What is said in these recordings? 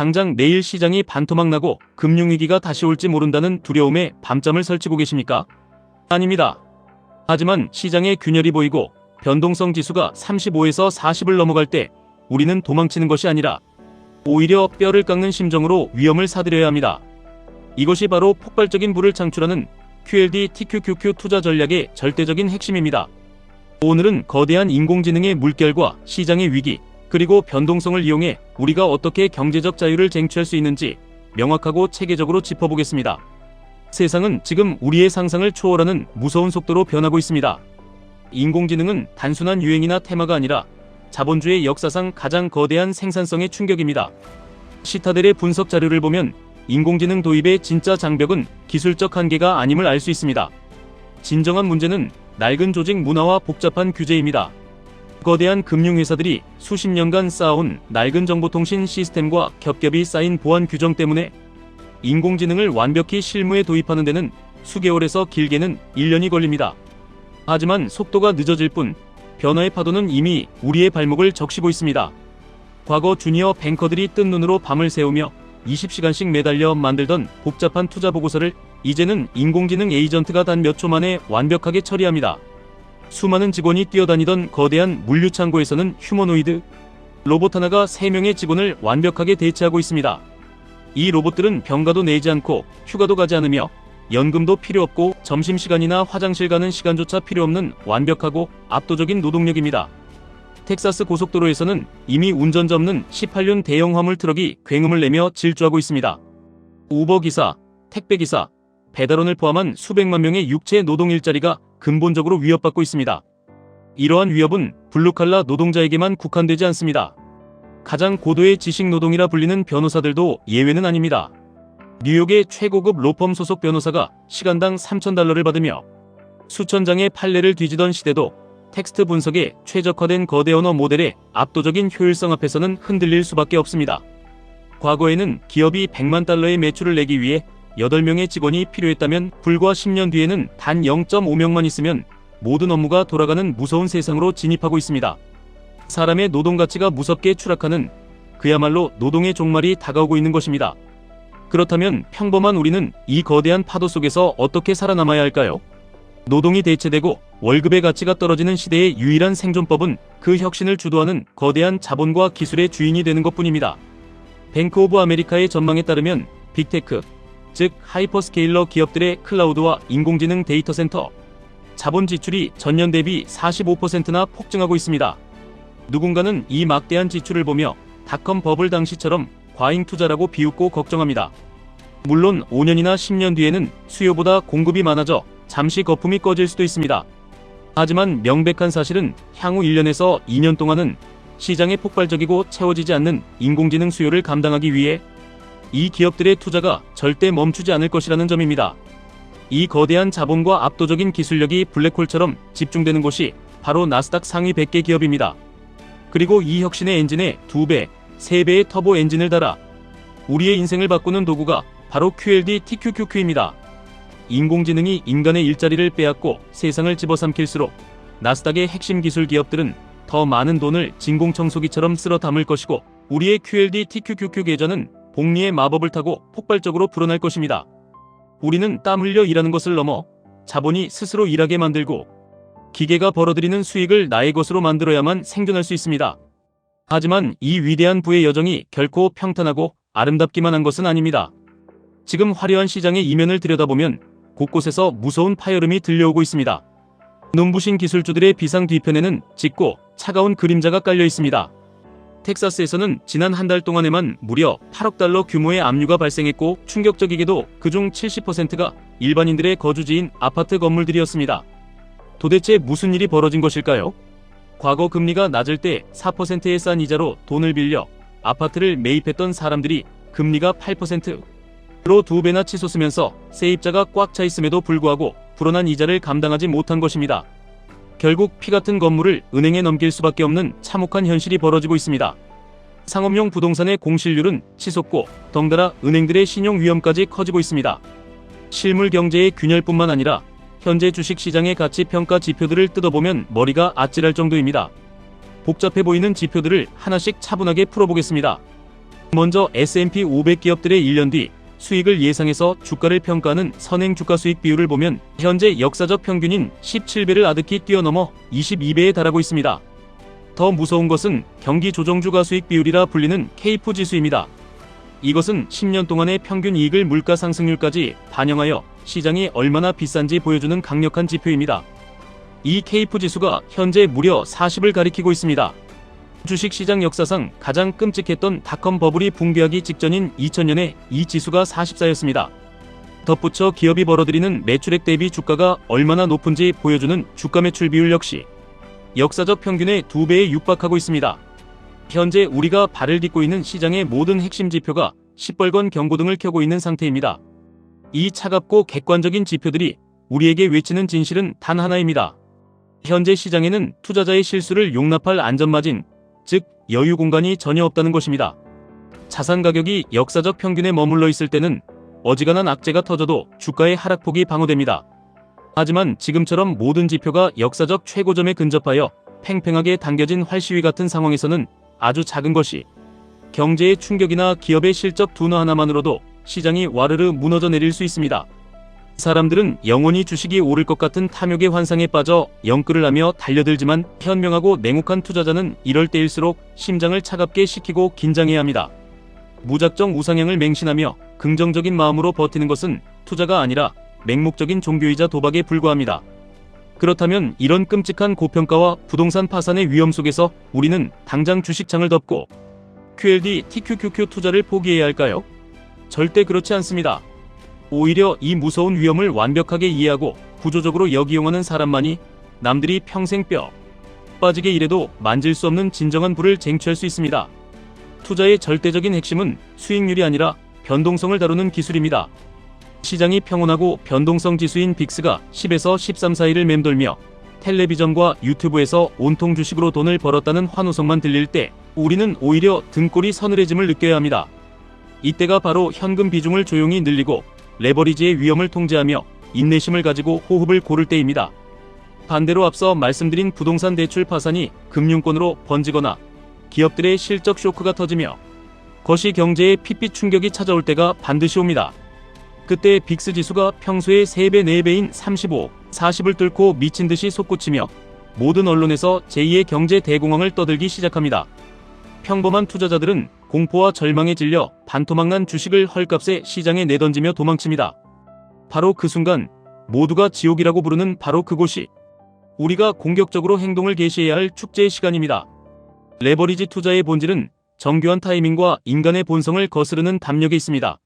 당장 내일 시장이 반토막 나고 금융위기가 다시 올지 모른다는 두려움에 밤잠을 설치고 계십니까? 아닙니다. 하지만 시장에 균열이 보이고 변동성 지수가 35에서 40을 넘어갈 때 우리는 도망치는 것이 아니라 오히려 뼈를 깎는 심정으로 위험을 사들여야 합니다. 이것이 바로 폭발적인 부를 창출하는 QLD TQQQ 투자 전략의 절대적인 핵심입니다. 오늘은 거대한 인공지능의 물결과 시장의 위기, 그리고 변동성을 이용해 우리가 어떻게 경제적 자유를 쟁취할 수 있는지 명확하고 체계적으로 짚어보겠습니다. 세상은 지금 우리의 상상을 초월하는 무서운 속도로 변하고 있습니다. 인공지능은 단순한 유행이나 테마가 아니라 자본주의 역사상 가장 거대한 생산성의 충격입니다. 시타델의 분석 자료를 보면 인공지능 도입의 진짜 장벽은 기술적 한계가 아님을 알 수 있습니다. 진정한 문제는 낡은 조직 문화와 복잡한 규제입니다. 거대한 금융회사들이 수십 년간 쌓아온 낡은 정보통신 시스템과 겹겹이 쌓인 보안 규정 때문에 인공지능을 완벽히 실무에 도입하는 데는 수개월에서 길게는 1년이 걸립니다. 하지만 속도가 늦어질 뿐 변화의 파도는 이미 우리의 발목을 적시고 있습니다. 과거 주니어 뱅커들이 뜬 눈으로 밤을 새우며 20시간씩 매달려 만들던 복잡한 투자 보고서를 이제는 인공지능 에이전트가 단 몇 초 만에 완벽하게 처리합니다. 수많은 직원이 뛰어다니던 거대한 물류창고에서는 휴머노이드 로봇 하나가 3명의 직원을 완벽하게 대체하고 있습니다. 이 로봇들은 병가도 내지 않고 휴가도 가지 않으며 연금도 필요 없고 점심시간이나 화장실 가는 시간조차 필요 없는 완벽하고 압도적인 노동력입니다. 텍사스 고속도로에서는 이미 운전자 없는 18륜 대형 화물 트럭이 굉음을 내며 질주하고 있습니다. 우버 기사, 택배 기사, 배달원을 포함한 수백만 명의 육체 노동 일자리가 근본적으로 위협받고 있습니다. 이러한 위협은 블루칼라 노동자에게만 국한되지 않습니다. 가장 고도의 지식 노동이라 불리는 변호사들도 예외는 아닙니다. 뉴욕의 최고급 로펌 소속 변호사가 시간당 $3,000를 받으며 수천 장의 판례를 뒤지던 시대도 텍스트 분석에 최적화된 거대 언어 모델의 압도적인 효율성 앞에서는 흔들릴 수밖에 없습니다. 과거에는 기업이 $1,000,000의 매출을 내기 위해 8명의 직원이 필요했다면 불과 10년 뒤에는 단 0.5명만 있으면 모든 업무가 돌아가는 무서운 세상으로 진입하고 있습니다. 사람의 노동 가치가 무섭게 추락하는 그야말로 노동의 종말이 다가오고 있는 것입니다. 그렇다면 평범한 우리는 이 거대한 파도 속에서 어떻게 살아남아야 할까요? 노동이 대체되고 월급의 가치가 떨어지는 시대의 유일한 생존법은 그 혁신을 주도하는 거대한 자본과 기술의 주인이 되는 것뿐입니다. 뱅크 오브 아메리카의 전망에 따르면 빅테크, 즉 하이퍼스케일러 기업들의 클라우드와 인공지능 데이터 센터, 자본 지출이 전년 대비 45%나 폭증하고 있습니다. 누군가는 이 막대한 지출을 보며 닷컴 버블 당시처럼 과잉 투자라고 비웃고 걱정합니다. 물론 5년이나 10년 뒤에는 수요보다 공급이 많아져 잠시 거품이 꺼질 수도 있습니다. 하지만 명백한 사실은 향후 1년에서 2년 동안은 시장의 폭발적이고 채워지지 않는 인공지능 수요를 감당하기 위해 이 기업들의 투자가 절대 멈추지 않을 것이라는 점입니다. 이 거대한 자본과 압도적인 기술력이 블랙홀처럼 집중되는 곳이 바로 나스닥 상위 100개 기업입니다. 그리고 이 혁신의 엔진에 2배, 3배의 터보 엔진을 달아 우리의 인생을 바꾸는 도구가 바로 QLD TQQQ입니다. 인공지능이 인간의 일자리를 빼앗고 세상을 집어삼킬수록 나스닥의 핵심 기술 기업들은 더 많은 돈을 진공청소기처럼 쓸어 담을 것이고 우리의 QLD TQQQ 계좌는 복리의 마법을 타고 폭발적으로 불어날 것입니다. 우리는 땀 흘려 일하는 것을 넘어 자본이 스스로 일하게 만들고 기계가 벌어들이는 수익을 나의 것으로 만들어야만 생존할 수 있습니다. 하지만 이 위대한 부의 여정이 결코 평탄하고 아름답기만 한 것은 아닙니다. 지금 화려한 시장의 이면을 들여다보면 곳곳에서 무서운 파열음이 들려오고 있습니다. 눈부신 기술주들의 비상 뒤편에는 짙고 차가운 그림자가 깔려 있습니다. 텍사스에서는 지난 한 달 동안에만 무려 $8억 달러 규모의 압류가 발생했고 충격적이게도 그중 70%가 일반인들의 거주지인 아파트 건물들이었습니다. 도대체 무슨 일이 벌어진 것일까요? 과거 금리가 낮을 때 4%의 싼 이자로 돈을 빌려 아파트를 매입했던 사람들이 금리가 8%로 2배나 치솟으면서 세입자가 꽉 차 있음에도 불구하고 불어난 이자를 감당하지 못한 것입니다. 결국 피 같은 건물을 은행에 넘길 수밖에 없는 참혹한 현실이 벌어지고 있습니다. 상업용 부동산의 공실률은 치솟고 덩달아 은행들의 신용 위험까지 커지고 있습니다. 실물 경제의 균열뿐만 아니라 현재 주식시장의 가치평가 지표들을 뜯어보면 머리가 아찔할 정도입니다. 복잡해 보이는 지표들을 하나씩 차분하게 풀어보겠습니다. 먼저 S&P 500 기업들의 1년 뒤 수익을 예상해서 주가를 평가하는 선행 주가 수익 비율을 보면 현재 역사적 평균인 17배를 아득히 뛰어넘어 22배에 달하고 있습니다. 더 무서운 것은 경기 조정주가 수익 비율이라 불리는 케이프 지수입니다. 이것은 10년 동안의 평균 이익을 물가 상승률까지 반영하여 시장이 얼마나 비싼지 보여주는 강력한 지표입니다. 이 케이프 지수가 현재 무려 40을 가리키고 있습니다. 주식시장 역사상 가장 끔찍했던 닷컴 버블이 붕괴하기 직전인 2000년에 이 지수가 44였습니다. 덧붙여 기업이 벌어들이는 매출액 대비 주가가 얼마나 높은지 보여주는 주가 매출 비율 역시 역사적 평균의 2배에 육박하고 있습니다. 현재 우리가 발을 딛고 있는 시장의 모든 핵심 지표가 시뻘건 경고등을 켜고 있는 상태입니다. 이 차갑고 객관적인 지표들이 우리에게 외치는 진실은 단 하나입니다. 현재 시장에는 투자자의 실수를 용납할 안전마진, 즉 여유 공간이 전혀 없다는 것입니다. 자산 가격이 역사적 평균에 머물러 있을 때는 어지간한 악재가 터져도 주가의 하락폭이 방어됩니다. 하지만 지금처럼 모든 지표가 역사적 최고점에 근접하여 팽팽하게 당겨진 활시위 같은 상황에서는 아주 작은 것이 경제의 충격이나 기업의 실적 둔화 하나만으로도 시장이 와르르 무너져 내릴 수 있습니다. 사람들은 영원히 주식이 오를 것 같은 탐욕의 환상에 빠져 영끌을 하며 달려들지만 현명하고 냉혹한 투자자는 이럴 때일수록 심장을 차갑게 식히고 긴장해야 합니다. 무작정 우상향을 맹신하며 긍정적인 마음으로 버티는 것은 투자가 아니라 맹목적인 종교이자 도박에 불과합니다. 그렇다면 이런 끔찍한 고평가와 부동산 파산의 위험 속에서 우리는 당장 주식창을 덮고 QLD, TQQQ 투자를 포기해야 할까요? 절대 그렇지 않습니다. 오히려 이 무서운 위험을 완벽하게 이해하고 구조적으로 역이용하는 사람만이 남들이 평생 뼈 빠지게 일해도 만질 수 없는 진정한 부를 쟁취할 수 있습니다. 투자의 절대적인 핵심은 수익률이 아니라 변동성을 다루는 기술입니다. 시장이 평온하고 변동성 지수인 빅스가 10에서 13 사이를 맴돌며 텔레비전과 유튜브에서 온통 주식으로 돈을 벌었다는 환호성만 들릴 때 우리는 오히려 등골이 서늘해짐을 느껴야 합니다. 이때가 바로 현금 비중을 조용히 늘리고 레버리지의 위험을 통제하며 인내심을 가지고 호흡을 고를 때입니다. 반대로 앞서 말씀드린 부동산 대출 파산이 금융권으로 번지거나 기업들의 실적 쇼크가 터지며 거시 경제에 핏빛 충격이 찾아올 때가 반드시 옵니다. 그때 빅스 지수가 평소의 3배, 4배인 35, 40을 뚫고 미친듯이 솟구치며 모든 언론에서 제2의 경제 대공황을 떠들기 시작합니다. 평범한 투자자들은 공포와 절망에 질려 반토막난 주식을 헐값에 시장에 내던지며 도망칩니다. 바로 그 순간 모두가 지옥이라고 부르는 바로 그곳이 우리가 공격적으로 행동을 개시해야 할 축제의 시간입니다. 레버리지 투자의 본질은 정교한 타이밍과 인간의 본성을 거스르는 담력에 있습니다.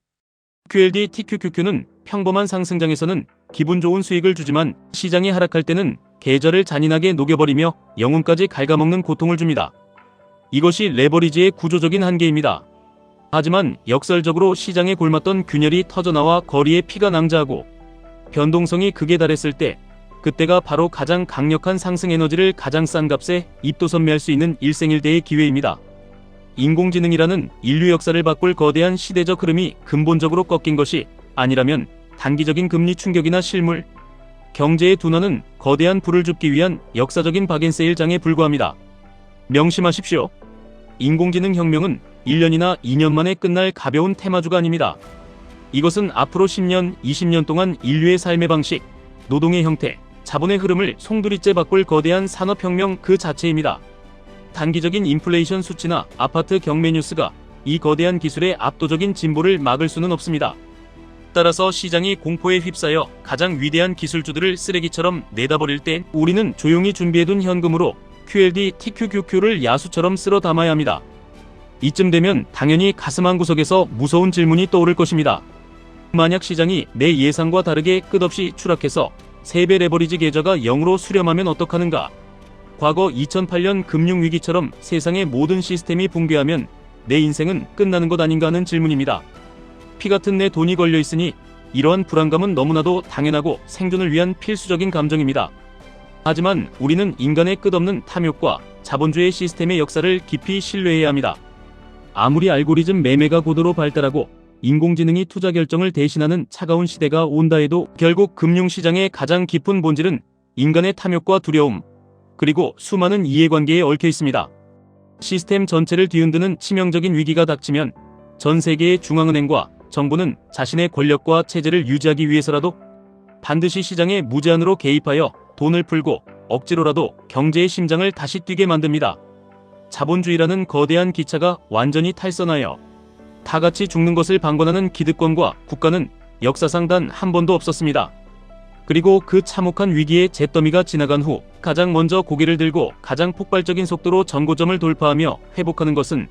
QLD, TQQQ는 평범한 상승장에서는 기분 좋은 수익을 주지만 시장이 하락할 때는 계좌를 잔인하게 녹여버리며 영혼까지 갉아먹는 고통을 줍니다. 이것이 레버리지의 구조적인 한계입니다. 하지만 역설적으로 시장에 골맞던 균열이 터져나와 거리에 피가 낭자하고 변동성이 극에 달했을 때 그때가 바로 가장 강력한 상승 에너지를 가장 싼 값에 입도선매할 수 있는 일생일대의 기회입니다. 인공지능이라는 인류 역사를 바꿀 거대한 시대적 흐름이 근본적으로 꺾인 것이 아니라면 단기적인 금리 충격이나 실물, 경제의 둔화는 거대한 불을 줍기 위한 역사적인 바겐세일장에 불과합니다. 명심하십시오. 인공지능 혁명은 1년이나 2년 만에 끝날 가벼운 테마주가 아닙니다. 이것은 앞으로 10년, 20년 동안 인류의 삶의 방식, 노동의 형태, 자본의 흐름을 송두리째 바꿀 거대한 산업혁명 그 자체입니다. 단기적인 인플레이션 수치나 아파트 경매 뉴스가 이 거대한 기술의 압도적인 진보를 막을 수는 없습니다. 따라서 시장이 공포에 휩싸여 가장 위대한 기술주들을 쓰레기처럼 내다버릴 때 우리는 조용히 준비해둔 현금으로 QLD, TQQQ를 야수처럼 쓸어 담아야 합니다. 이쯤 되면 당연히 가슴 한구석에서 무서운 질문이 떠오를 것입니다. 만약 시장이 내 예상과 다르게 끝없이 추락해서 3배 레버리지 계좌가 0으로 수렴하면 어떡하는가? 과거 2008년 금융위기처럼 세상의 모든 시스템이 붕괴하면 내 인생은 끝나는 것 아닌가 하는 질문입니다. 피 같은 내 돈이 걸려 있으니 이러한 불안감은 너무나도 당연하고 생존을 위한 필수적인 감정입니다. 하지만 우리는 인간의 끝없는 탐욕과 자본주의 시스템의 역사를 깊이 신뢰해야 합니다. 아무리 알고리즘 매매가 고도로 발달하고 인공지능이 투자 결정을 대신하는 차가운 시대가 온다 해도 결국 금융시장의 가장 깊은 본질은 인간의 탐욕과 두려움, 그리고 수많은 이해관계에 얽혀 있습니다. 시스템 전체를 뒤흔드는 치명적인 위기가 닥치면 전 세계의 중앙은행과 정부는 자신의 권력과 체제를 유지하기 위해서라도 반드시 시장에 무제한으로 개입하여 돈을 풀고 억지로라도 경제의 심장을 다시 뛰게 만듭니다. 자본주의라는 거대한 기차가 완전히 탈선하여 다 같이 죽는 것을 방관하는 기득권과 국가는 역사상 단 한 번도 없었습니다. 그리고 그 참혹한 위기의 잿더미가 지나간 후 가장 먼저 고개를 들고 가장 폭발적인 속도로 전고점을 돌파하며 회복하는 것은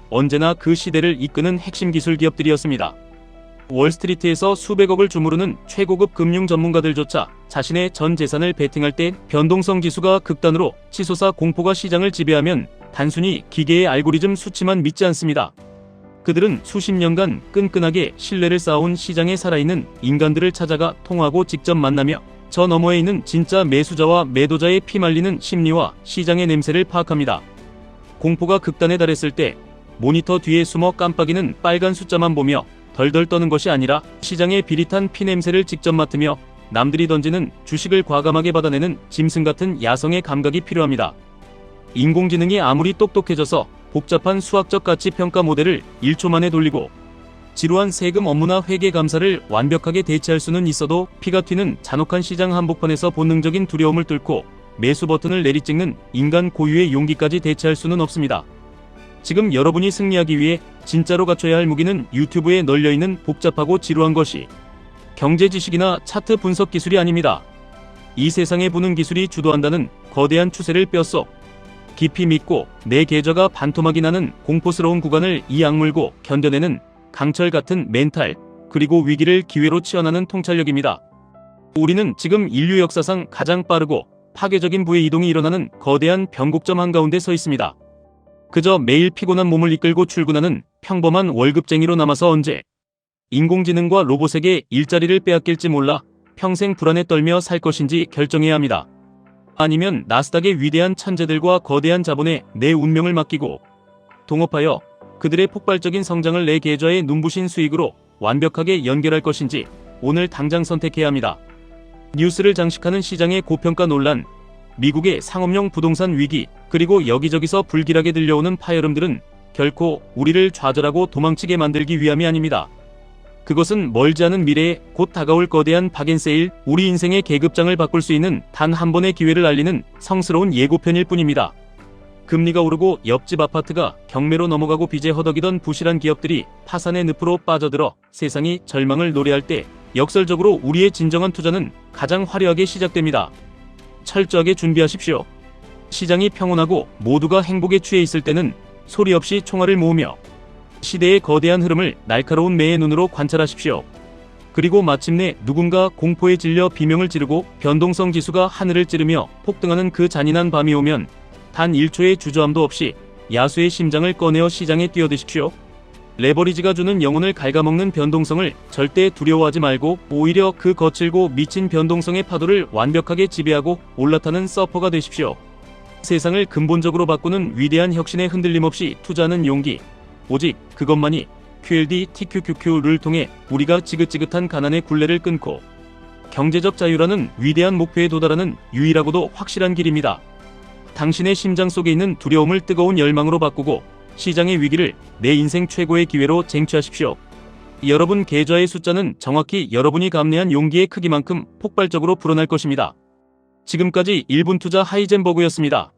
언제나 그 시대를 이끄는 핵심 기술 기업들이었습니다. 월스트리트에서 수백억을 주무르는 최고급 금융 전문가들조차 자신의 전 재산을 베팅할 때 변동성 지수가 극단으로 치솟아 공포가 시장을 지배하면 단순히 기계의 알고리즘 수치만 믿지 않습니다. 그들은 수십 년간 끈끈하게 신뢰를 쌓아온 시장에 살아있는 인간들을 찾아가 통하고 직접 만나며 저 너머에 있는 진짜 매수자와 매도자의 피말리는 심리와 시장의 냄새를 파악합니다. 공포가 극단에 달했을 때 모니터 뒤에 숨어 깜빡이는 빨간 숫자만 보며 덜덜 떠는 것이 아니라 시장의 비릿한 피냄새를 직접 맡으며 남들이 던지는 주식을 과감하게 받아내는 짐승 같은 야성의 감각이 필요합니다. 인공지능이 아무리 똑똑해져서 복잡한 수학적 가치 평가 모델을 1초 만에 돌리고 지루한 세금 업무나 회계 감사를 완벽하게 대체할 수는 있어도 피가 튀는 잔혹한 시장 한복판에서 본능적인 두려움을 뚫고 매수 버튼을 내리찍는 인간 고유의 용기까지 대체할 수는 없습니다. 지금 여러분이 승리하기 위해 진짜로 갖춰야 할 무기는 유튜브에 널려있는 복잡하고 지루한 것이 경제 지식이나 차트 분석 기술이 아닙니다. 이 세상에 부는 기술이 주도한다는 거대한 추세를 뼛속 깊이 믿고 내 계좌가 반토막이 나는 공포스러운 구간을 이 악물고 견뎌내는 강철 같은 멘탈, 그리고 위기를 기회로 치환하는 통찰력입니다. 우리는 지금 인류 역사상 가장 빠르고 파괴적인 부의 이동이 일어나는 거대한 변곡점 한가운데 서 있습니다. 그저 매일 피곤한 몸을 이끌고 출근하는 평범한 월급쟁이로 남아서 언제 인공지능과 로봇에게 일자리를 빼앗길지 몰라 평생 불안에 떨며 살 것인지 결정해야 합니다. 아니면 나스닥의 위대한 천재들과 거대한 자본에 내 운명을 맡기고 동업하여 그들의 폭발적인 성장을 내 계좌의 눈부신 수익으로 완벽하게 연결할 것인지 오늘 당장 선택해야 합니다. 뉴스를 장식하는 시장의 고평가 논란, 미국의 상업용 부동산 위기, 그리고 여기저기서 불길하게 들려오는 파열음들은 결코 우리를 좌절하고 도망치게 만들기 위함이 아닙니다. 그것은 멀지 않은 미래에 곧 다가올 거대한 박앤세일, 우리 인생의 계급장을 바꿀 수 있는 단 한 번의 기회를 알리는 성스러운 예고편일 뿐입니다. 금리가 오르고 옆집 아파트가 경매로 넘어가고 빚에 허덕이던 부실한 기업들이 파산의 늪으로 빠져들어 세상이 절망을 노래할 때 역설적으로 우리의 진정한 투자는 가장 화려하게 시작됩니다. 철저하게 준비하십시오. 시장이 평온하고 모두가 행복에 취해 있을 때는 소리 없이 총알을 모으며 시대의 거대한 흐름을 날카로운 매의 눈으로 관찰하십시오. 그리고 마침내 누군가 공포에 질려 비명을 지르고 변동성 지수가 하늘을 찌르며 폭등하는 그 잔인한 밤이 오면 단 1초의 주저함도 없이 야수의 심장을 꺼내어 시장에 뛰어드십시오. 레버리지가 주는 영혼을 갉아먹는 변동성을 절대 두려워하지 말고 오히려 그 거칠고 미친 변동성의 파도를 완벽하게 지배하고 올라타는 서퍼가 되십시오. 세상을 근본적으로 바꾸는 위대한 혁신에 흔들림 없이 투자하는 용기, 오직 그것만이 QLD TQQQ를 통해 우리가 지긋지긋한 가난의 굴레를 끊고 경제적 자유라는 위대한 목표에 도달하는 유일하고도 확실한 길입니다. 당신의 심장 속에 있는 두려움을 뜨거운 열망으로 바꾸고 시장의 위기를 내 인생 최고의 기회로 쟁취하십시오. 여러분 계좌의 숫자는 정확히 여러분이 감내한 용기의 크기만큼 폭발적으로 불어날 것입니다. 지금까지 1분 투자 하이젠버그였습니다.